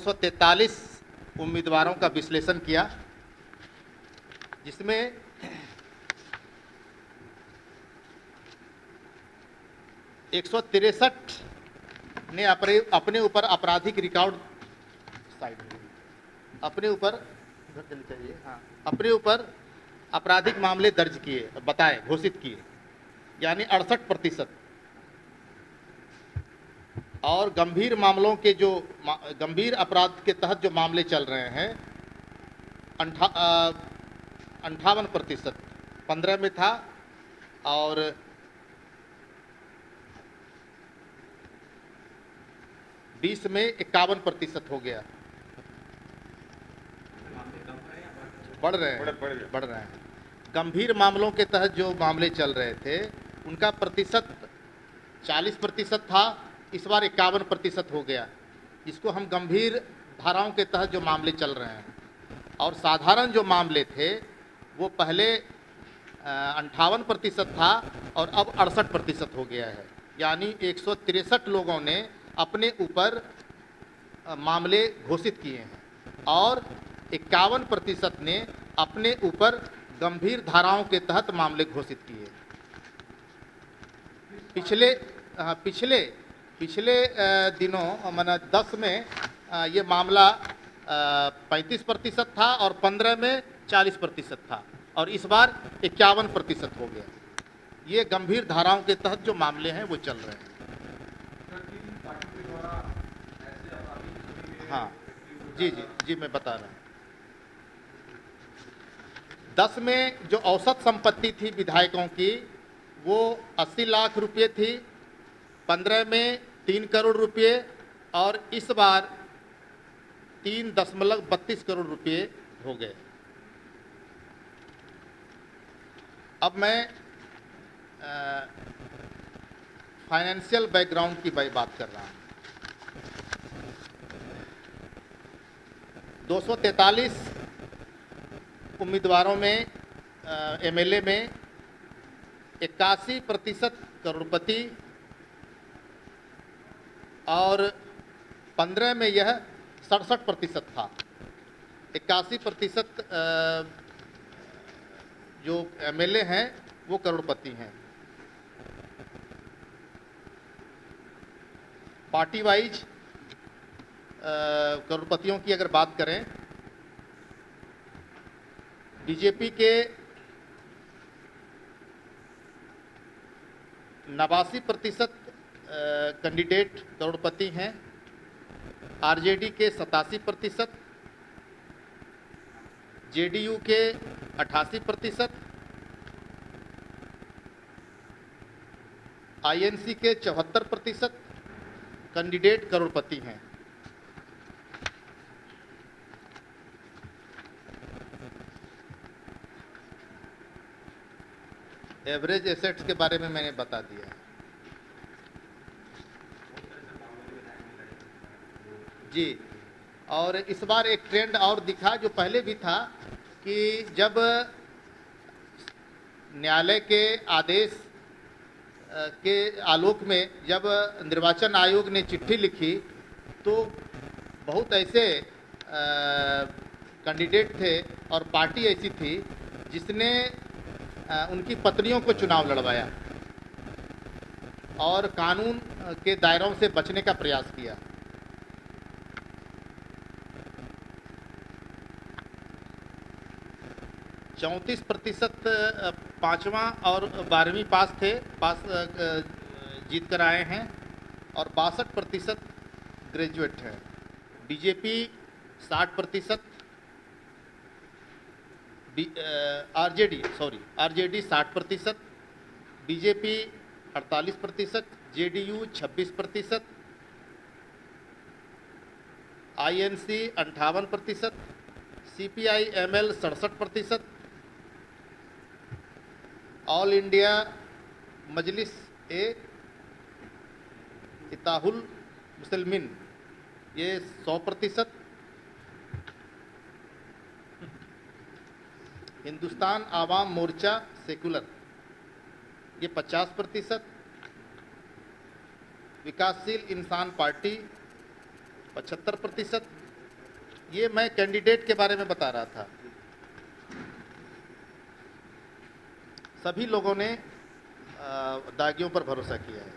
243 उम्मीदवारों का विश्लेषण किया, जिसमें (163) ने अपने ऊपर आपराधिक रिकॉर्ड अपने ऊपर आपराधिक मामले दर्ज किए, बताए, घोषित किए, यानी 68%। और गंभीर मामलों के जो गंभीर अपराध के तहत जो मामले चल रहे हैं 58%, 15 में था, और 20 में 51% हो गया। बढ़ रहे हैं। गंभीर मामलों के तहत जो मामले चल रहे थे उनका प्रतिशत 40% था, इस बार 51% हो गया, जिसको हम गंभीर धाराओं के तहत जो मामले चल रहे हैं। और साधारण जो मामले थे वो पहले 58% था और अब 68% हो गया है, यानी 163 लोगों ने अपने ऊपर मामले घोषित किए हैं और 51% ने अपने ऊपर गंभीर धाराओं के तहत मामले घोषित किए। पिछले दिनों माना 10 में ये मामला 35% था और 15 में 40% था, और इस बार 51% हो गया। ये गंभीर धाराओं के तहत जो मामले हैं वो चल रहे हैं। हाँ जी मैं बता रहा हूँ। 10 में जो औसत संपत्ति थी विधायकों की वो 80 लाख रुपये थी, 15 में 3 करोड़ रुपये, और इस बार 3.32 करोड़ रुपये हो गए। अब मैं फाइनेंशियल बैकग्राउंड की बात कर रहा हूँ। 243 उम्मीदवारों में एमएलए में 81% करोड़पति और 15 में यह 67% था। 81% जो एमएलए हैं वो करोड़पति हैं। पार्टी वाइज करोड़पतियों की अगर बात करें, बीजेपी के 89% कैंडिडेट करोड़पति हैं, आरजेडी के 87%, जेडीयू के 88%, आईएनसी के 74% कैंडिडेट करोड़पति हैं। एवरेज एसेट्स के बारे में मैंने बता दिया है जी। और इस बार एक ट्रेंड और दिखा जो पहले भी था कि जब न्यायालय के आदेश के आलोक में जब निर्वाचन आयोग ने चिट्ठी लिखी तो बहुत ऐसे कैंडिडेट थे और पार्टी ऐसी थी जिसने उनकी पत्नियों को चुनाव लड़वाया और कानून के दायरों से बचने का प्रयास किया। चौंतीस प्रतिशत 5वां और 12वीं पास जीत कर आए हैं और 62% ग्रेजुएट हैं। BJP 60%, RJD 60%, BJP 48%, JDU 26%, INC 58%, CPI ML 67%, All India Majlis e Ittehadul Muslimeen ये 100%, हिंदुस्तान आवाम मोर्चा सेकुलर ये 50%, विकासशील इंसान पार्टी 75%, ये मैं कैंडिडेट के बारे में बता रहा था। सभी लोगों ने दागियों पर भरोसा किया है।